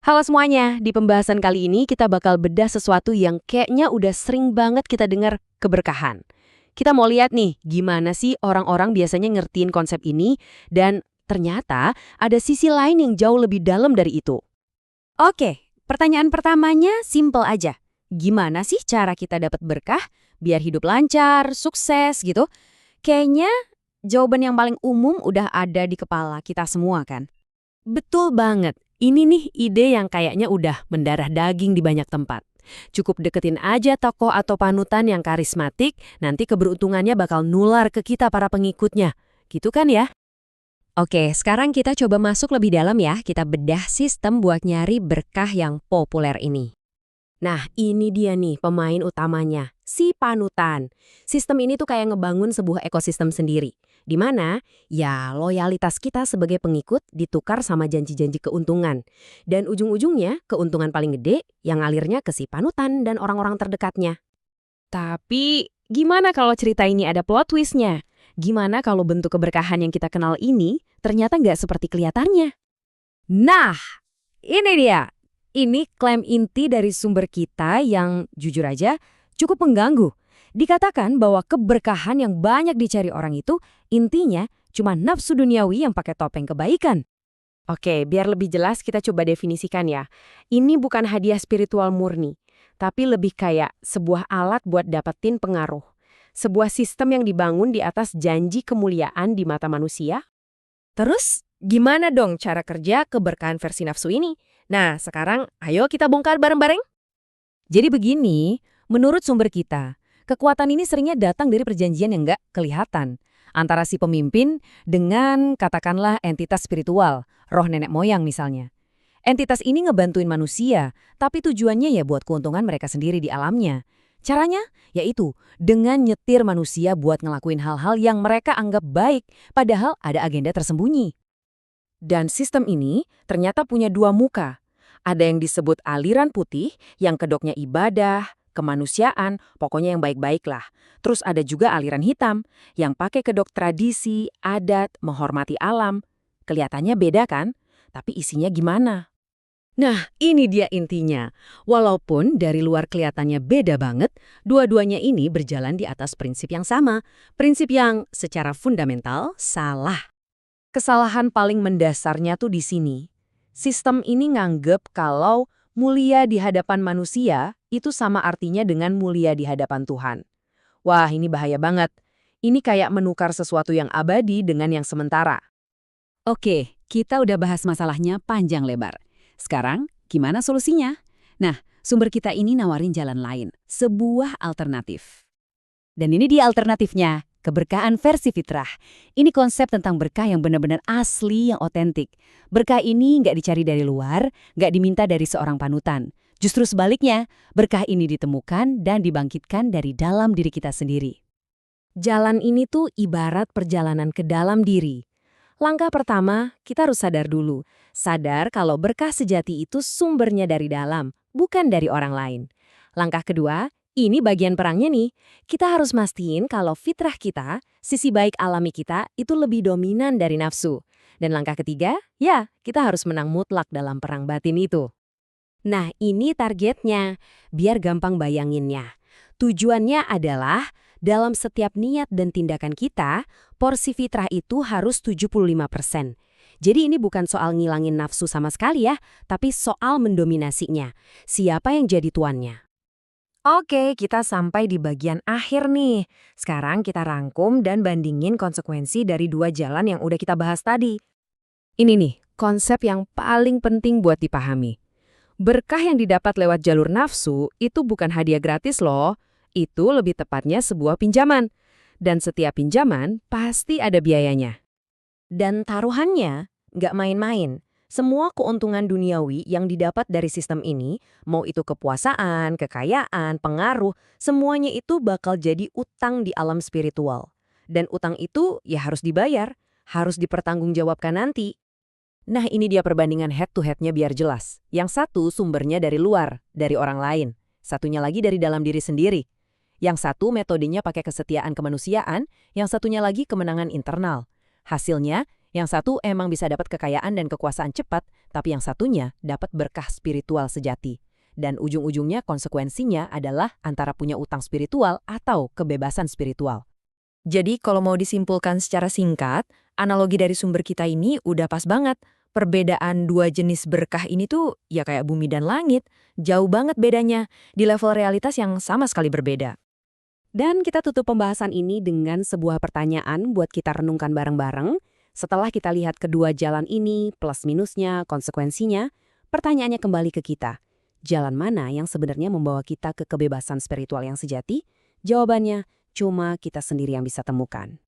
Halo semuanya, di pembahasan kali ini kita bakal bedah sesuatu yang kayaknya udah sering banget kita dengar, keberkahan. Kita mau lihat nih, gimana sih orang-orang biasanya ngertiin konsep ini, dan ternyata ada sisi lain yang jauh lebih dalam dari itu. Oke, pertanyaan pertamanya simple aja. Gimana sih cara kita dapat berkah, biar hidup lancar, sukses gitu? Kayaknya jawaban yang paling umum udah ada di kepala kita semua kan? Betul banget. Ini nih ide yang kayaknya udah mendarah daging di banyak tempat. Cukup deketin aja tokoh atau panutan yang karismatik, nanti keberuntungannya bakal nular ke kita para pengikutnya. Gitu kan ya? Oke, sekarang kita coba masuk lebih dalam ya. Kita bedah sistem buat nyari berkah yang populer ini. Nah, ini dia nih pemain utamanya, si panutan. Sistem ini tuh kayak ngebangun sebuah ekosistem sendiri. Di mana, ya loyalitas kita sebagai pengikut ditukar sama janji-janji keuntungan. Dan ujung-ujungnya, keuntungan paling gede yang ngalirnya ke si panutan dan orang-orang terdekatnya. Tapi, gimana kalau cerita ini ada plot twist-nya? Gimana kalau bentuk keberkahan yang kita kenal ini ternyata nggak seperti kelihatannya? Nah, ini dia. Ini klaim inti dari sumber kita yang, jujur aja, cukup mengganggu. Dikatakan bahwa keberkahan yang banyak dicari orang itu intinya cuma nafsu duniawi yang pakai topeng kebaikan. Oke, biar lebih jelas kita coba definisikan ya. Ini bukan hadiah spiritual murni, tapi lebih kayak sebuah alat buat dapetin pengaruh. Sebuah sistem yang dibangun di atas janji kemuliaan di mata manusia. Terus, gimana dong cara kerja keberkahan versi nafsu ini? Nah, sekarang ayo kita bongkar bareng-bareng. Jadi begini, menurut sumber kita, kekuatan ini seringnya datang dari perjanjian yang nggak kelihatan. Antara si pemimpin dengan, katakanlah, entitas spiritual, roh nenek moyang misalnya. Entitas ini ngebantuin manusia, tapi tujuannya ya buat keuntungan mereka sendiri di alamnya. Caranya, yaitu dengan nyetir manusia buat ngelakuin hal-hal yang mereka anggap baik, padahal ada agenda tersembunyi. Dan sistem ini ternyata punya dua muka. Ada yang disebut aliran putih, yang kedoknya ibadah, kemanusiaan, pokoknya yang baik-baik lah. Terus ada juga aliran hitam, yang pakai kedok tradisi, adat, menghormati alam. Kelihatannya beda kan? Tapi isinya gimana? Nah, ini dia intinya. Walaupun dari luar kelihatannya beda banget, dua-duanya ini berjalan di atas prinsip yang sama. Prinsip yang secara fundamental salah. Kesalahan paling mendasarnya tuh di sini. Sistem ini nganggep kalau mulia di hadapan manusia itu sama artinya dengan mulia di hadapan Tuhan. Wah, ini bahaya banget. Ini kayak menukar sesuatu yang abadi dengan yang sementara. Oke, kita udah bahas masalahnya panjang lebar. Sekarang, gimana solusinya? Nah, sumber kita ini nawarin jalan lain, sebuah alternatif. Dan ini dia alternatifnya, keberkahan versi fitrah. Ini konsep tentang berkah yang benar-benar asli, yang otentik. Berkah ini nggak dicari dari luar, nggak diminta dari seorang panutan. Justru sebaliknya, berkah ini ditemukan dan dibangkitkan dari dalam diri kita sendiri. Jalan ini tuh ibarat perjalanan ke dalam diri. Langkah pertama, kita harus sadar dulu. Sadar kalau berkah sejati itu sumbernya dari dalam, bukan dari orang lain. Langkah kedua, ini bagian perangnya nih. Kita harus mastiin kalau fitrah kita, sisi baik alami kita, itu lebih dominan dari nafsu. Dan langkah ketiga, ya, kita harus menang mutlak dalam perang batin itu. Nah, ini targetnya. Biar gampang bayanginnya. Tujuannya adalah, dalam setiap niat dan tindakan kita, porsi fitrah itu harus 75%. Jadi ini bukan soal ngilangin nafsu sama sekali ya, tapi soal mendominasinya. Siapa yang jadi tuannya? Oke, kita sampai di bagian akhir nih. Sekarang kita rangkum dan bandingin konsekuensi dari dua jalan yang udah kita bahas tadi. Ini nih, konsep yang paling penting buat dipahami. Berkah yang didapat lewat jalur nafsu itu bukan hadiah gratis loh. Itu lebih tepatnya sebuah pinjaman. Dan setiap pinjaman pasti ada biayanya. Dan taruhannya nggak main-main. Semua keuntungan duniawi yang didapat dari sistem ini, mau itu kepuasaan, kekayaan, pengaruh, semuanya itu bakal jadi utang di alam spiritual. Dan utang itu ya harus dibayar, harus dipertanggungjawabkan nanti. Nah, ini dia perbandingan head-to-head-nya biar jelas. Yang satu sumbernya dari luar, dari orang lain. Satunya lagi dari dalam diri sendiri. Yang satu metodenya pakai kesetiaan kemanusiaan, yang satunya lagi kemenangan internal. Hasilnya, Yang satu emang bisa dapat kekayaan dan kekuasaan cepat, tapi yang satunya dapat berkah spiritual sejati. Dan ujung-ujungnya konsekuensinya adalah antara punya utang spiritual atau kebebasan spiritual. Jadi kalau mau disimpulkan secara singkat, analogi dari sumber kita ini udah pas banget. Perbedaan dua jenis berkah ini tuh ya kayak bumi dan langit, jauh banget bedanya, di level realitas yang sama sekali berbeda. Dan kita tutup pembahasan ini dengan sebuah pertanyaan buat kita renungkan bareng-bareng. Setelah kita lihat kedua jalan ini, plus minusnya, konsekuensinya, pertanyaannya kembali ke kita. Jalan mana yang sebenarnya membawa kita ke kebebasan spiritual yang sejati? Jawabannya, cuma kita sendiri yang bisa temukan.